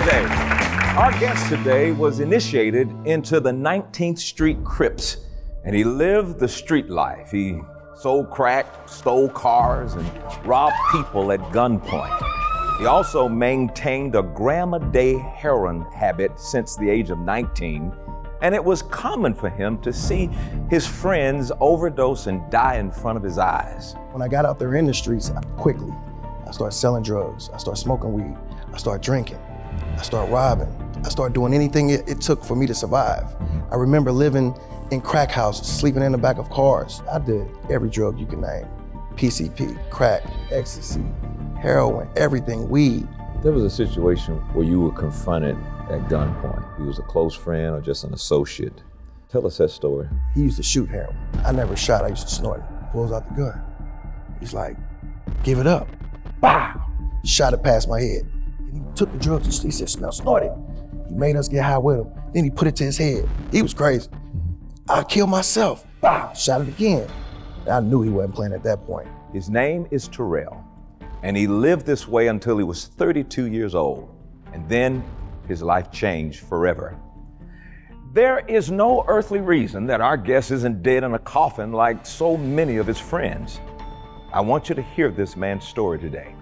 today. Our guest today was initiated into the 19th Street Crips, and he lived the street life. He sold crack, stole cars, and robbed people at gunpoint. He also maintained a gram-a-day heroin habit since the age of 19, and it was common for him to see his friends overdose and die in front of his eyes. When I got out there in the streets, quickly, I started selling drugs, I started smoking weed, I started drinking, I started robbing, I started doing anything it took for me to survive. I remember living in crack houses, sleeping in the back of cars. I did every drug you can name. PCP, crack, ecstasy, heroin, everything, weed. There was a situation where you were confronted at gunpoint. He was a close friend or just an associate. Tell us that story. He used to shoot heroin. I never shot, I used to snort it. Pulls out the gun. He's like, give it up. Bow! Shot it past my head. And he took the drugs, he said, snort it. He made us get high with him. Then he put it to his head. He was crazy. I killed myself. Bow! Shot it again. I knew he wasn't playing at that point. His name is Terrell, and he lived this way until he was 32 years old. And then his life changed forever. There is no earthly reason that our guest isn't dead in a coffin like so many of his friends. I want you to hear this man's story today.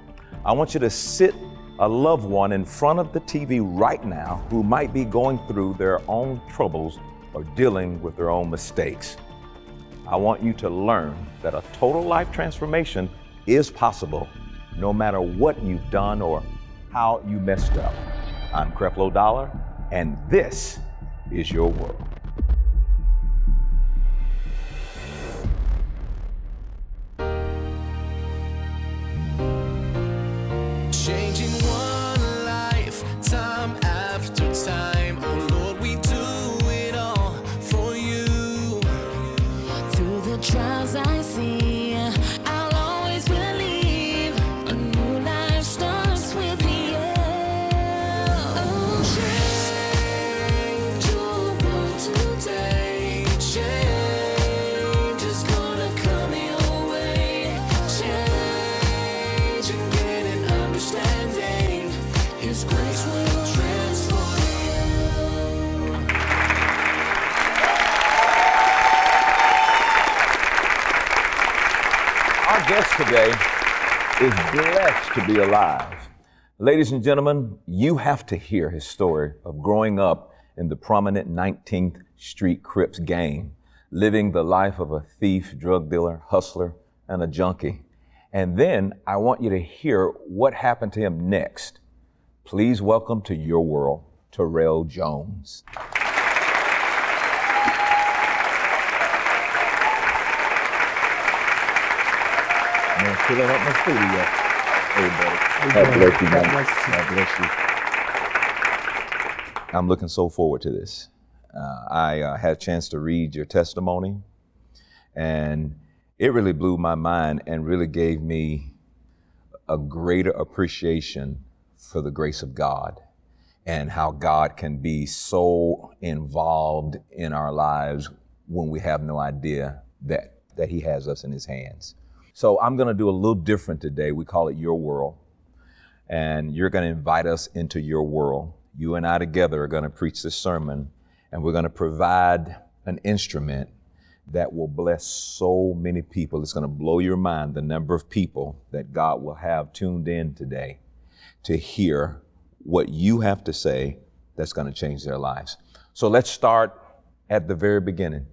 I want you to sit a loved one in front of the TV right now who might be going through their own troubles or dealing with their own mistakes. I want you to learn that a total life transformation is possible no matter what you've done or how you messed up. I'm Creflo, and this is your world. Changing one life, time after time. Oh Lord, we do it all for you. Through the trials I see, I'll always believe a new life starts with me. Oh, change your world today. Change is gonna come your way. Change and get an understanding. His grace will transform you. Our guest today is blessed to be alive. Ladies and gentlemen, you have to hear his story of growing up in the prominent 19th Street Crips gang, living the life of a thief, drug dealer, hustler, and a junkie. And then I want you to hear what happened to him next. Please welcome to your world, Terrell Jones. Man, filling up my studio. Hey, buddy. God bless you, man. God bless you. I'm looking so forward to this. I had a chance to read your testimony, and it really blew my mind and really gave me a greater appreciation for the grace of God and how God can be so involved in our lives when we have no idea that He has us in His hands. So I'm going to do a little different today. We call it Your World. And you're going to invite us into your world. You and I together are going to preach this sermon, and we're going to provide an instrument that will bless so many people. It's going to blow your mind, the number of people that God will have tuned in today to hear what you have to say that's going to change their lives. So let's start at the very beginning.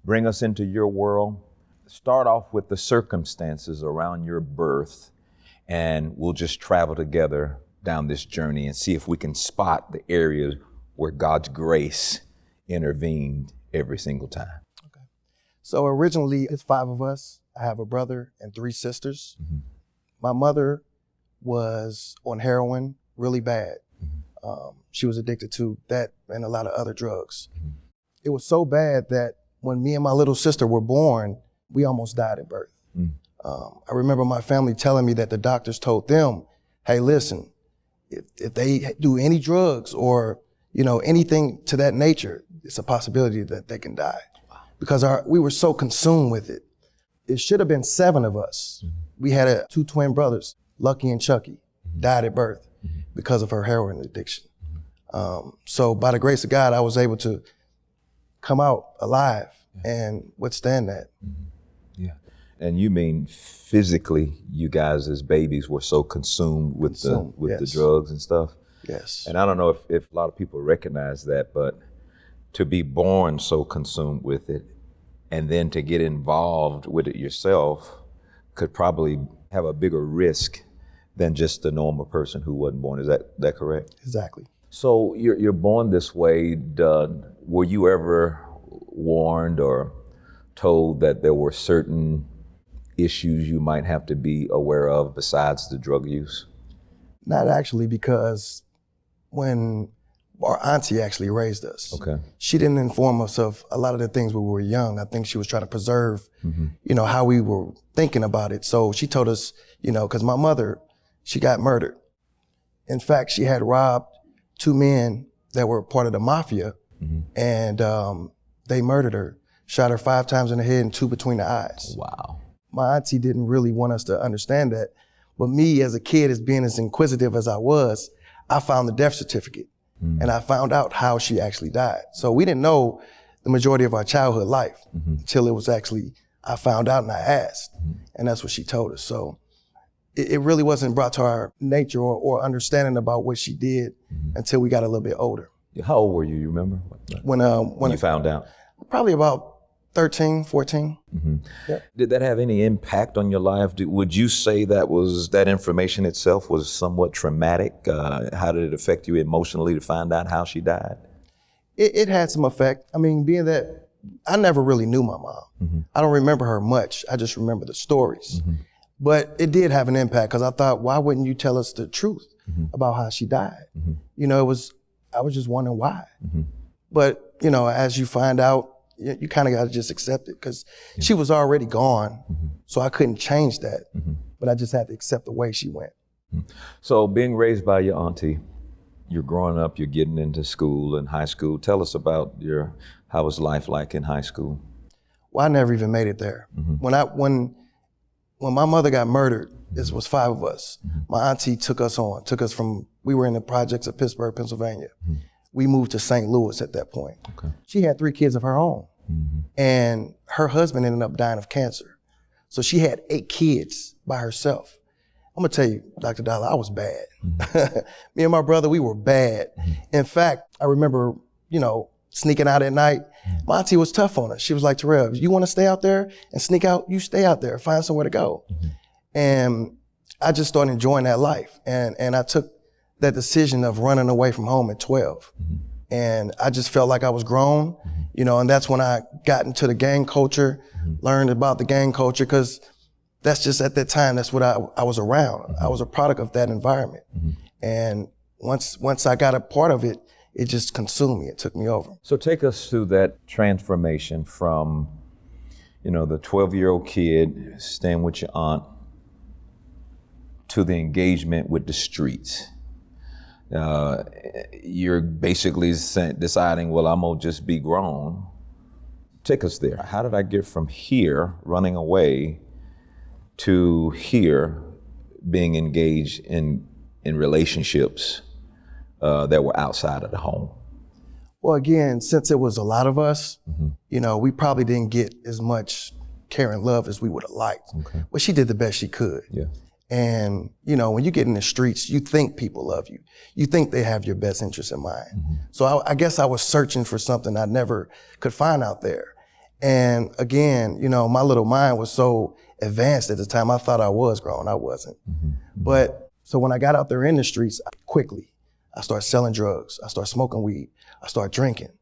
Bring us into your world. Start off with the circumstances around your birth, and we'll just travel together down this journey and see if we can spot the areas where God's grace intervened every single time. Okay. So originally, it's 5 of us. I have a brother and 3 sisters. Mm-hmm. My mother was on heroin really bad. Mm-hmm. She was addicted to that and a lot of other drugs. Mm-hmm. It was so bad that when me and my little sister were born, we almost died at birth. Mm. I remember my family telling me that the doctors told them, hey, listen, if they do any drugs or, anything to that nature, it's a possibility that they can die. Wow. Because we were so consumed with it. It should have been 7 of us. Mm-hmm. We had 2 twin brothers, Lucky and Chucky, died at birth because of her heroin addiction. Mm-hmm. So by the grace of God, I was able to come out alive and withstand that. Yeah. And you mean physically, you guys as babies were so consumed with the yes. drugs and stuff? Yes. And I don't know if a lot of people recognize that, but to be born so consumed with it and then to get involved with it yourself could probably have a bigger risk than just the normal person who wasn't born. Is that correct? Exactly. So you're born this way. Were you ever warned or told that there were certain issues you might have to be aware of besides the drug use? Not actually, because when our auntie actually raised us, she didn't inform us of a lot of the things when we were young. I think she was trying to preserve, how we were thinking about it. So she told us, because my mother, she got murdered. In fact, she had robbed 2 men that were part of the mafia, and they murdered her, shot her 5 times in the head and 2 between the eyes. Wow. My auntie didn't really want us to understand that. But me as a kid, as being as inquisitive as I was, I found the death certificate and I found out how she actually died. So we didn't know the majority of our childhood life until it was actually, I found out and I asked, and that's what she told us. So it really wasn't brought to our nature or understanding about what she did until we got a little bit older. How old were you? You remember? When you found out? Probably about 13, 14. Yep. Did that have any impact on your life? Would you say that information itself was somewhat traumatic? How did it affect you emotionally to find out how she died? It had some effect. I mean, being that I never really knew my mom. I don't remember her much. I just remember the stories. But it did have an impact because I thought, why wouldn't you tell us the truth about how she died? I was just wondering why. But, as you find out, you kind of got to just accept it because she was already gone. So I couldn't change that, but I just had to accept the way she went. So being raised by your auntie, you're growing up, you're getting into school and high school. Tell us about how was life like in high school? Well, I never even made it there. When my mother got murdered, this was 5 of us. My auntie took us from, we were in the projects of Pittsburgh, Pennsylvania. We moved to St. Louis at that point. She had 3 kids of her own. And her husband ended up dying of cancer. So she had 8 kids by herself. I'm gonna tell you, Dr. Dollar, I was bad. Me and my brother, we were bad. In fact, I remember, sneaking out at night. My auntie was tough on us. She was like, Terrell, you wanna stay out there and sneak out? You stay out there, find somewhere to go. And I just started enjoying that life. And I took that decision of running away from home at 12. And I just felt like I was grown, and that's when I got into the gang culture, learned about the gang culture, because that's just at that time, that's what I was around. I was a product of that environment. And once I got a part of it, it just consumed me, it took me over. So take us through that transformation from, the 12-year-old kid staying with your aunt to the engagement with the streets. You're basically deciding, well, I'm gonna just be grown. Take us there. How did I get from here, running away, to here, being engaged in relationships that were outside of the home? Well, again, since it was a lot of us, we probably didn't get as much care and love as we would have liked. But she did the best she could. And, when you get in the streets, you think people love you. You think they have your best interest in mind. So I guess I was searching for something I never could find out there. And again, my little mind was so advanced at the time. I thought I was grown. I wasn't. But so when I got out there in the streets, quickly, I started selling drugs. I started smoking weed. I started drinking.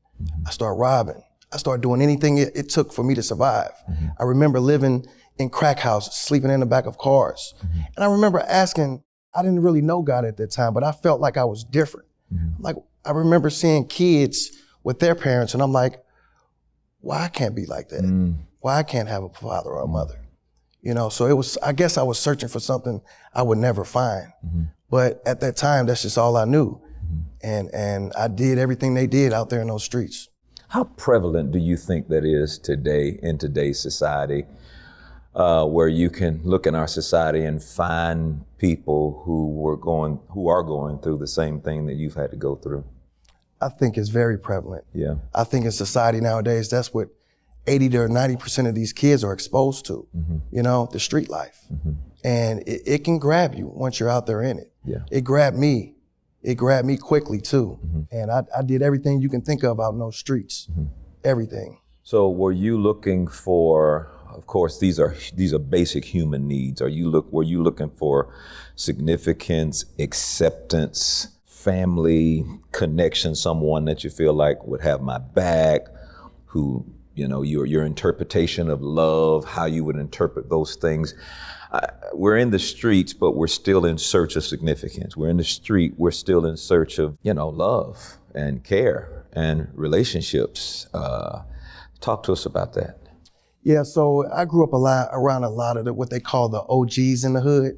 I started robbing. I started doing anything it took for me to survive. I remember living in crack houses, sleeping in the back of cars. And I remember asking, I didn't really know God at that time, but I felt like I was different. Like, I remember seeing kids with their parents, and I'm like, why I can't be like that? Why I can't have a father or a mother? So I guess I was searching for something I would never find. But at that time, that's just all I knew. And I did everything they did out there in those streets. How prevalent do you think that is today in today's society? Where you can look in our society and find people who are going through the same thing that you've had to go through? I think it's very prevalent. Yeah. I think in society nowadays, that's what 80 to 90% of these kids are exposed to, you know, the street life. And it can grab you once you're out there in it. Yeah. It grabbed me. It grabbed me quickly too. And I did everything you can think of out in those streets, everything. So were you looking for, of course, these are basic human needs. Were you looking for significance, acceptance, family, connection, someone that you feel like would have my back, who, you know, your interpretation of love, how you would interpret those things? We're in the streets, but we're still in search of significance. We're in the street, we're still in search of, you know, love and care and relationships. Talk to us about that. Yeah, so I grew up around a lot of what they call the OGs in the hood.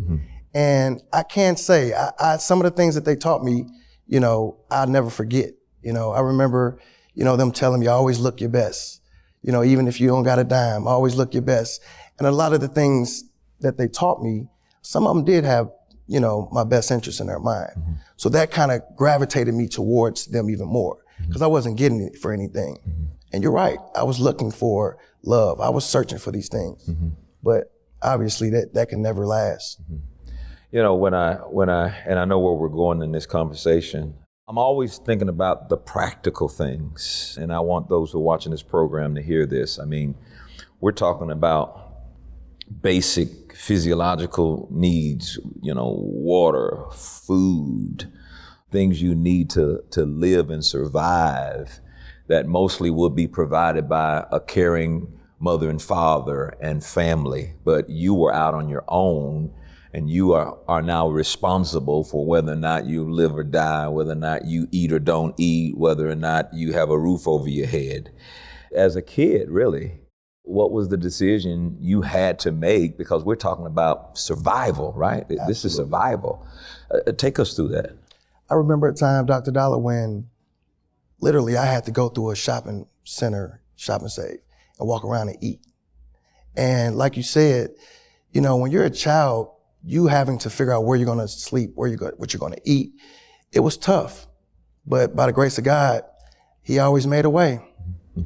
And I can say, some of the things that they taught me, you know, I'll never forget. You know, I remember, you know, them telling me, always look your best. You know, even if you don't got a dime, always look your best. And a lot of the things that they taught me, some of them did have, you know, my best interest in their mind. So that kind of gravitated me towards them even more, because I wasn't getting it for anything. And you're right, I was looking for love. I was searching for these things, but obviously that can never last. You know, when I and I know where we're going in this conversation, I'm always thinking about the practical things, and I want those who are watching this program to hear this. I mean, we're talking about basic physiological needs, you know, water, food, things you need to live and survive, that mostly will be provided by a caring mother and father and family. But you were out on your own, and you are now responsible for whether or not you live or die, whether or not you eat or don't eat, whether or not you have a roof over your head. As a kid, really, what was the decision you had to make? Because we're talking about survival, right? Absolutely. This is survival. Take us through that. I remember a time, Dr. Dollar, when literally I had to go through a shopping center, Shop and Save, and walk around and eat. And like you said, you know, when you're a child, you having to figure out where you're gonna sleep, what you're gonna eat, it was tough. But by the grace of God, He always made a way.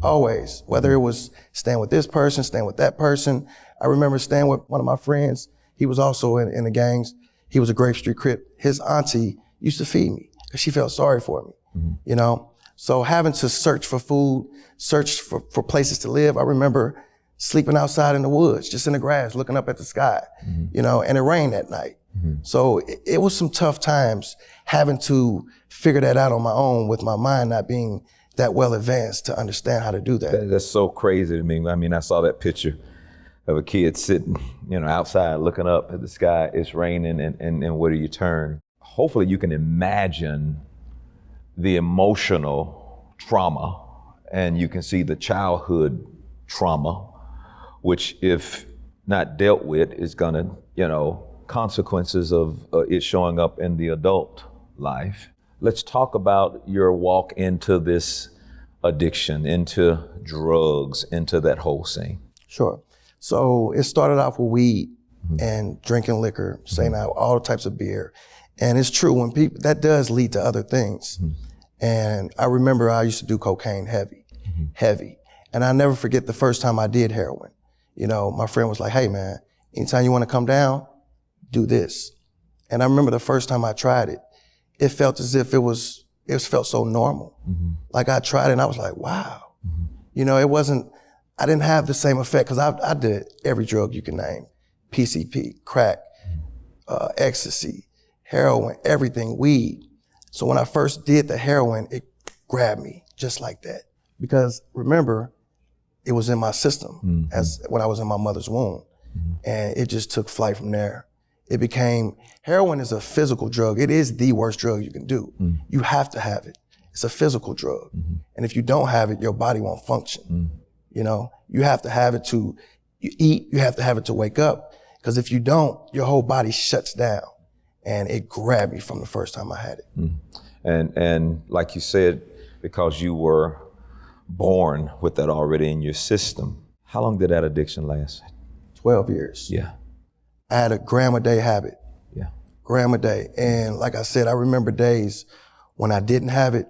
Always. Whether it was staying with this person, staying with that person. I remember staying with one of my friends. He was also in the gangs. He was a great Street Crip. His auntie used to feed me because she felt sorry for me, you know? So having to search for food, search for places to live. I remember sleeping outside in the woods, just in the grass, looking up at the sky, you know, and it rained that night. So it was some tough times having to figure that out on my own, with my mind not being that well advanced to understand how to do that. That's so crazy to me. I mean, I saw that picture of a kid sitting, you know, outside looking up at the sky. It's raining, and where do you turn? Hopefully you can imagine the emotional trauma, and you can see the childhood trauma, which, if not dealt with, is gonna, you know, consequences of it showing up in the adult life. Let's talk about your walk into this addiction, into drugs, into that whole scene. Sure. So it started off with weed and drinking liquor, saying out all types of beer. And it's true, when people, that does lead to other things. And I remember I used to do cocaine heavy. And I never forget the first time I did heroin. You know, my friend was like, hey man, anytime you want to come down, do this. And I remember the first time I tried it, it felt as if it felt so normal. Like I tried it and I was like, wow. You know, I didn't have the same effect, because I did every drug you can name. PCP, crack, ecstasy, heroin, everything, weed. So when I first did the heroin, it grabbed me just like that. Because remember, it was in my system as when I was in my mother's womb. And it just took flight from there. It became, heroin is a physical drug. It is the worst drug you can do. You have to have it. It's a physical drug. And if you don't have it, your body won't function. You know, you have to have it to eat, you have to have it to wake up. Because if you don't, your whole body shuts down. And it grabbed me from the first time I had it. And like you said, because you were born with that already in your system, how long did that addiction last? 12 years. Yeah. I had a gram a day habit. Yeah. Gram a day. And like I said, I remember days when I didn't have it,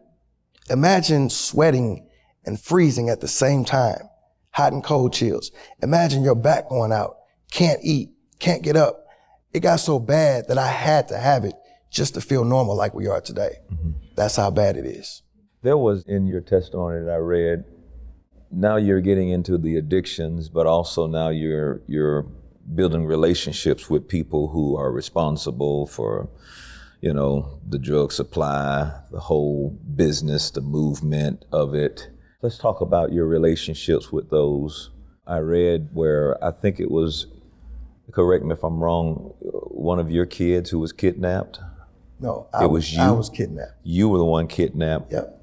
Imagine sweating and freezing at the same time, hot and cold chills. Imagine your back going out, can't eat, can't get up. It got so bad that I had to have it just to feel normal like we are today. That's how bad it is. There was in your testimony that I read, now you're getting into the addictions, but also now you're building relationships with people who are responsible for, you know, the drug supply, the whole business, the movement of it. Let's talk about your relationships with those. I read where I think it was, correct me if I'm wrong, one of your kids who was kidnapped. No, It was you? I was kidnapped. You were the one kidnapped. Yep.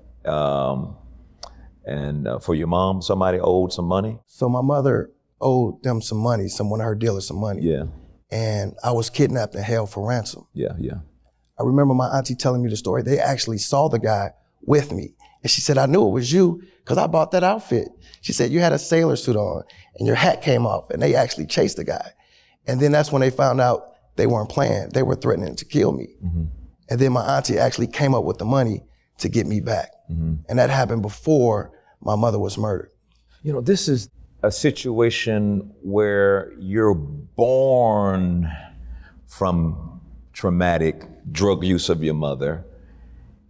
And for your mom, somebody owed some money? So my mother owed them some money, one of her dealers some money. Yeah, And I was kidnapped and held for ransom. yeah. I remember my auntie telling me the story. They actually saw the guy with me. And she said, I knew it was you because I bought that outfit. She said, you had a sailor suit on and your hat came off, and they actually chased the guy. And then that's when they found out they weren't playing. They were threatening to kill me. And then my auntie actually came up with the money to get me back. And that happened before my mother was murdered. You know, this is a situation where you're born from traumatic drug use of your mother.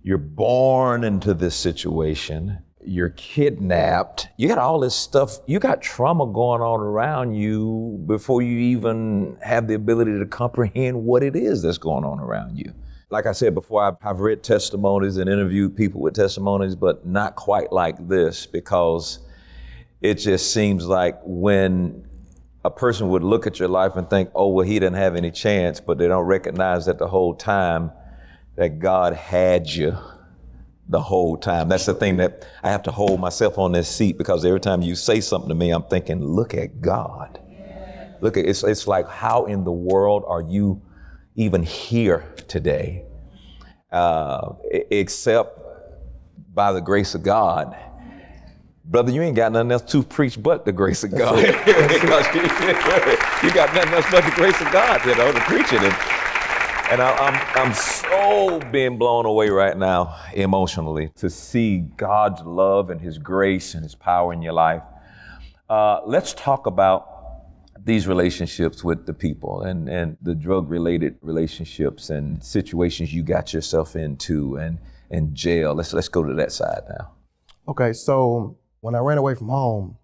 You're born into this situation. You're kidnapped. You got all this stuff. You got trauma going on around you before you even have the ability to comprehend what it is that's going on around you. Like I said before, I've read testimonies and interviewed people with testimonies, but not quite like this, because it just seems like when a person would look at your life and think, oh, well, he didn't have any chance, but they don't recognize that the whole time that God had you the whole time. That's the thing that I have to hold myself on this seat, because every time you say something to me, I'm thinking, look at God. Look at it's like, how in the world are you even here today, except by the grace of God? Brother, you ain't got nothing else to preach but the grace of God. Because you got nothing else but the grace of God, you know, to preach it. And I'm so being blown away right now emotionally to see God's love and His grace and His power in your life. Let's talk about these relationships with the people and the drug-related relationships and situations you got yourself into and jail. Let's go to that side now. Okay, so when I ran away from home,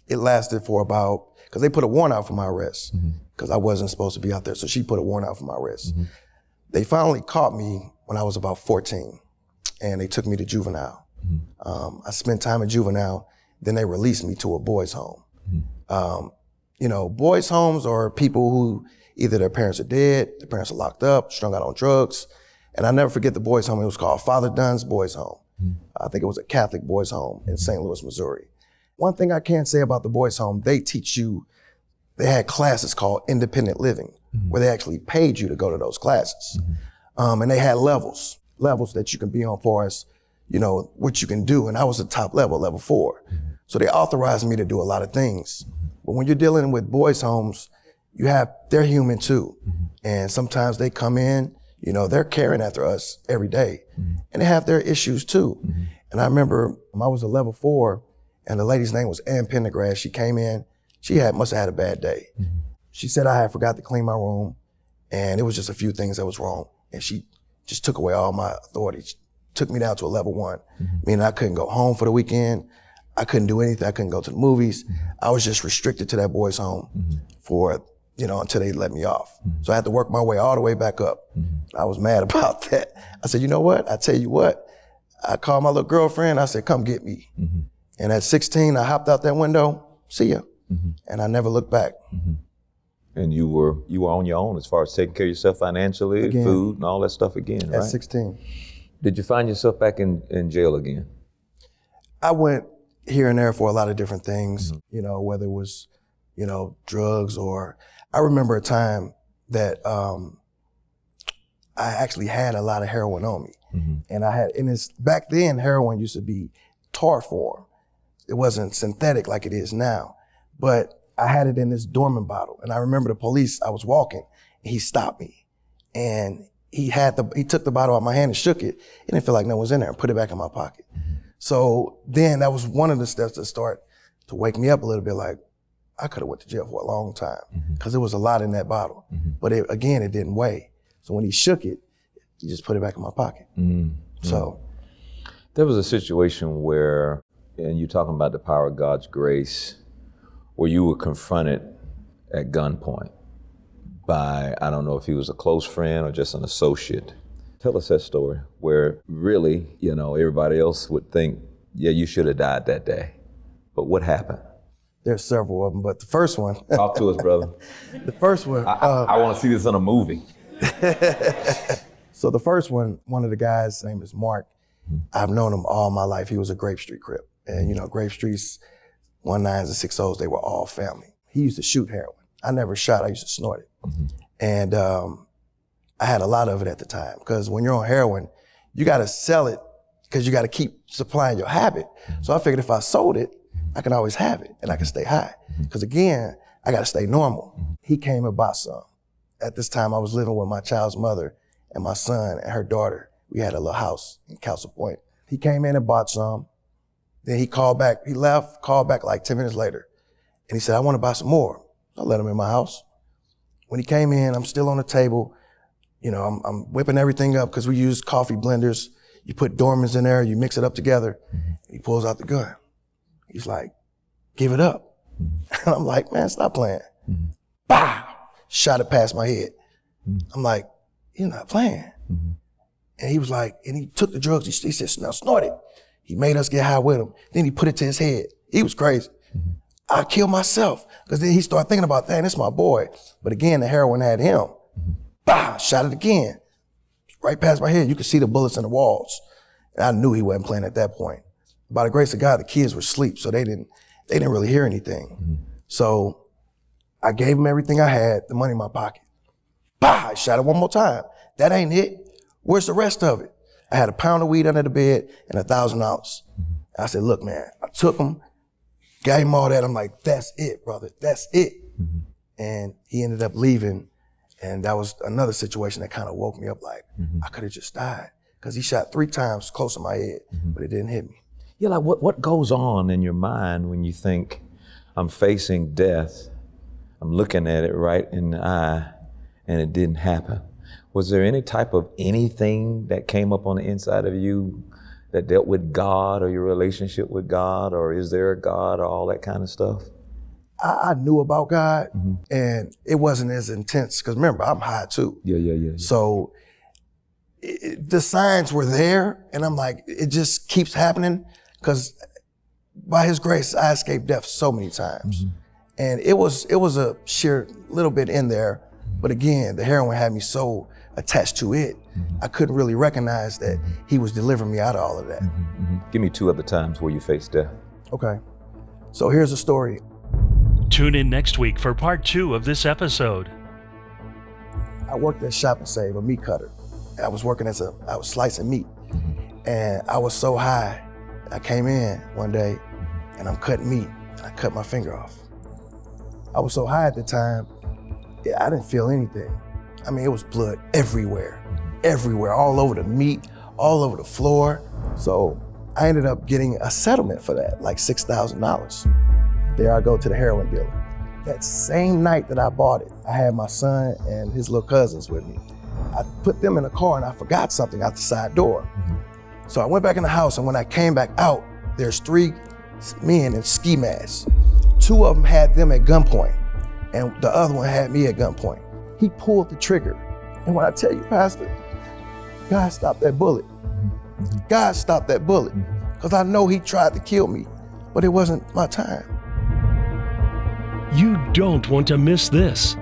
it lasted for about, because they put a warrant out for my arrest, because I wasn't supposed to be out there, so she put a warrant out for my arrest. They finally caught me when I was about 14, and they took me to juvenile. I spent time in juvenile, then they released me to a boys' home. You know, boys' homes are people who either their parents are dead, their parents are locked up, strung out on drugs. And I never forget the boys' home. It was called Father Dunn's Boys' Home. I think it was a Catholic boys' home in St. Louis, Missouri. One thing I can say about the boys' home, they teach you, they had classes called independent living, where they actually paid you to go to those classes. And they had levels that you can be on for us, you know, what you can do. And I was the top level, level 4. So they authorized me to do a lot of things. But when you're dealing with boys' homes, they're human too. And sometimes they come in, you know, they're caring after us every day. And they have their issues too. And I remember I was a level 4, and the lady's name was Ann Pendergrass. She came in, must have had a bad day. She said I had forgot to clean my room, and it was just a few things that was wrong. And she just took away all my authority. She took me down to a level 1, meaning I couldn't go home for the weekend. I couldn't do anything. I couldn't go to the movies. I was just restricted to that boys' home for, you know, until they let me off. So I had to work my way all the way back up. I was mad about that. I said, you know what? I tell you what. I called my little girlfriend. I said, come get me. And at 16, I hopped out that window. See ya. And I never looked back. And you were on your own as far as taking care of yourself financially, again, food, and all that stuff again, right? At 16. Did you find yourself back in jail again? I went here and there for a lot of different things, you know, whether it was, you know, drugs, or I remember a time that I actually had a lot of heroin on me. And back then, heroin used to be tar form. It wasn't synthetic like it is now, but I had it in this Dorman bottle. And I remember the police, I was walking, and he stopped me. And he took the bottle out of my hand and shook it. It didn't feel like no one was in there and put it back in my pocket. So then that was one of the steps to start to wake me up a little bit, like, I could have went to jail for a long time because there was a lot in that bottle. But it didn't weigh. So when he shook it, he just put it back in my pocket. So there was a situation where, and you're talking about the power of God's grace, where you were confronted at gunpoint by, I don't know if he was a close friend or just an associate. Tell us that story where really, everybody else would think, yeah, you should have died that day. But what happened? There's several of them, but the first one. Talk to us, brother. The first one. I want to see this in a movie. So the first one of the guys, his name is Mark. I've known him all my life. He was a Grape Street Crip. And Grape Streets, 19s and 60s, they were all family. He used to shoot heroin. I never shot, I used to snort it. And I had a lot of it at the time, because when you're on heroin, you gotta sell it because you gotta keep supplying your habit. So I figured if I sold it, I can always have it and I can stay high. Because again, I gotta stay normal. He came and bought some. At this time, I was living with my child's mother and my son and her daughter. We had a little house in Castle Point. He came in and bought some. Then he called back, he left, called back like 10 minutes later. And he said, I want to buy some more. I let him in my house. When he came in, I'm still on the table. I'm whipping everything up because we use coffee blenders. You put Dormans in there, you mix it up together. He pulls out the gun. He's like, give it up. And I'm like, man, stop playing. Bow! Shot it past my head. I'm like, you're not playing. And he was like, and he took the drugs. He said, now snort it. He made us get high with him. Then he put it to his head. He was crazy. I killed myself. Because then he started thinking about, dang, this is my boy. But again, the heroin had him. Bah! Shot it again. Right past my head. You could see the bullets in the walls. And I knew he wasn't playing at that point. By the grace of God, the kids were asleep, so they didn't really hear anything. So I gave him everything I had, the money in my pocket. Bah! I shot it one more time. That ain't it. Where's the rest of it? I had a pound of weed under the bed and $1,000. I said, look, man, I took him, gave him all that. I'm like, that's it, brother. That's it. And he ended up leaving. And that was another situation that kind of woke me up like, I could have just died. Because he shot 3 times close to my head, but it didn't hit me. Yeah, like what goes on in your mind when you think, I'm facing death, I'm looking at it right in the eye, and it didn't happen? Was there any type of anything that came up on the inside of you that dealt with God or your relationship with God, or is there a God, or all that kind of stuff? I knew about God, and it wasn't as intense, because remember, I'm high too. Yeah. So the signs were there, and I'm like, it just keeps happening, because by his grace, I escaped death so many times. And it was a sheer little bit in there, but again, the heroin had me so attached to it, I couldn't really recognize that he was delivering me out of all of that. Give me 2 other times where you faced death. Okay, so here's a story. Tune in next week for part 2 of this episode. I worked at Shop and Save, a meat cutter. I was working I was slicing meat, and I was so high. I came in one day, and I'm cutting meat, and I cut my finger off. I was so high at the time, I didn't feel anything. I mean, it was blood everywhere, all over the meat, all over the floor. So I ended up getting a settlement for that, like $6,000. There I go to the heroin dealer. That same night that I bought it, I had my son and his little cousins with me. I put them in the car and I forgot something out the side door. So I went back in the house, and when I came back out, there's 3 men in ski masks. 2 of them had them at gunpoint, and the other one had me at gunpoint. He pulled the trigger. And when I tell you, Pastor, God stopped that bullet. God stopped that bullet. Because I know he tried to kill me, but it wasn't my time. You don't want to miss this.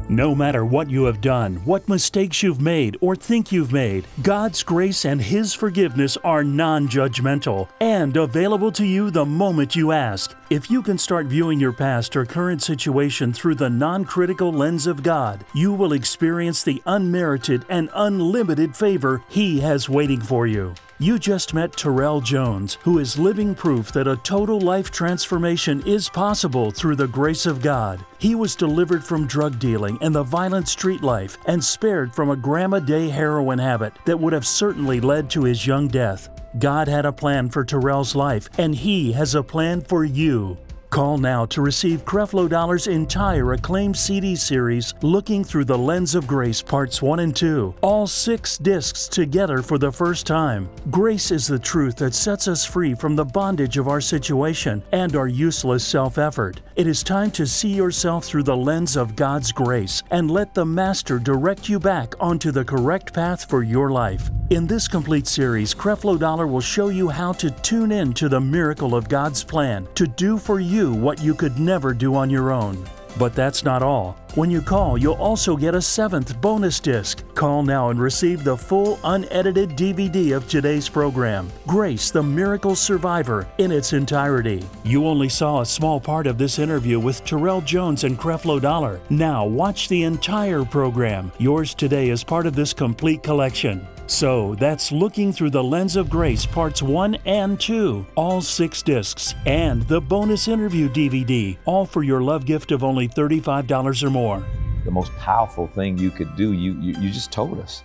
No matter what you have done, what mistakes you've made or think you've made, God's grace and His forgiveness are non-judgmental and available to you the moment you ask. If you can start viewing your past or current situation through the non-critical lens of God, you will experience the unmerited and unlimited favor He has waiting for you. You just met Terrell Jones, who is living proof that a total life transformation is possible through the grace of God. He was delivered from drug dealing and the violent street life and spared from a gram-a-day heroin habit that would have certainly led to his young death. God had a plan for Terrell's life, and He has a plan for you. Call now to receive Creflo Dollar's entire acclaimed CD series, Looking Through the Lens of Grace, Parts 1 and 2, all 6 discs together for the first time. Grace is the truth that sets us free from the bondage of our situation and our useless self-effort. It is time to see yourself through the lens of God's grace and let the Master direct you back onto the correct path for your life. In this complete series, Creflo Dollar will show you how to tune in to the miracle of God's plan to do for you what you could never do on your own. But that's not all. When you call, you'll also get a 7th bonus disc. Call now and receive the full unedited DVD of today's program, Grace, the Miracle Survivor, in its entirety. You only saw a small part of this interview with Terrell Jones and Creflo Dollar. Now watch the entire program. Yours today is part of this complete collection. So that's Looking Through the Lens of Grace, Parts 1 and 2, all 6 discs, and the bonus interview DVD, all for your love gift of only $35 or more. The most powerful thing you could do, you just told us.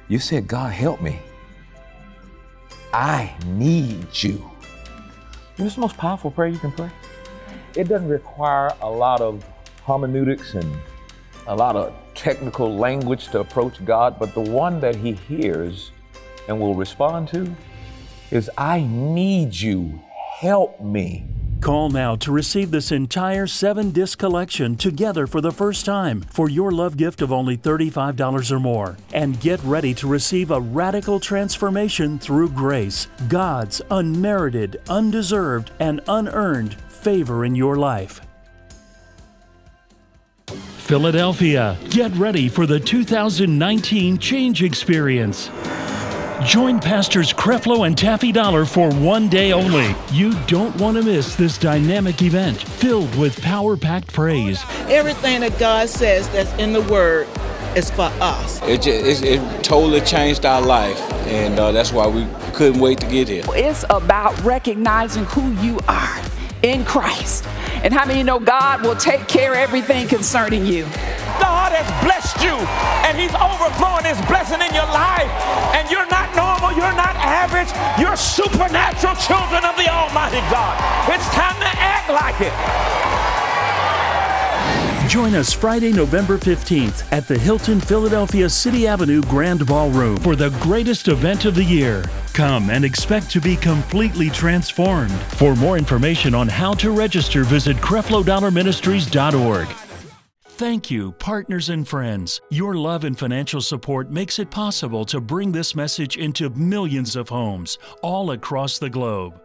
You said, God, help me. I need you. You know, it's the most powerful prayer you can pray. It doesn't require a lot of hermeneutics and a lot of technical language to approach God, but the one that He hears and will respond to is, I need you, help me. Call now to receive this entire 7-disc collection together for the first time for your love gift of only $35 or more. And get ready to receive a radical transformation through grace, God's unmerited, undeserved, and unearned favor in your life. Philadelphia, get ready for the 2019 Change Experience. Join Pastors Creflo and Taffy Dollar for one day only. You don't want to miss this dynamic event filled with power-packed praise. Everything that God says that's in the Word is for us. It totally changed our life, and that's why we couldn't wait to get here. It's about recognizing who you are in Christ. And how many know God will take care of everything concerning you? God has blessed you, and He's overflowing His blessing in your life. And you're not normal, you're not average, you're supernatural children of the Almighty God. It's time to act like it. Join us Friday, November 15th at the Hilton Philadelphia City Avenue Grand Ballroom for the greatest event of the year. Come and expect to be completely transformed. For more information on how to register, visit CrefloDollarMinistries.org. Thank you, partners and friends. Your love and financial support makes it possible to bring this message into millions of homes all across the globe.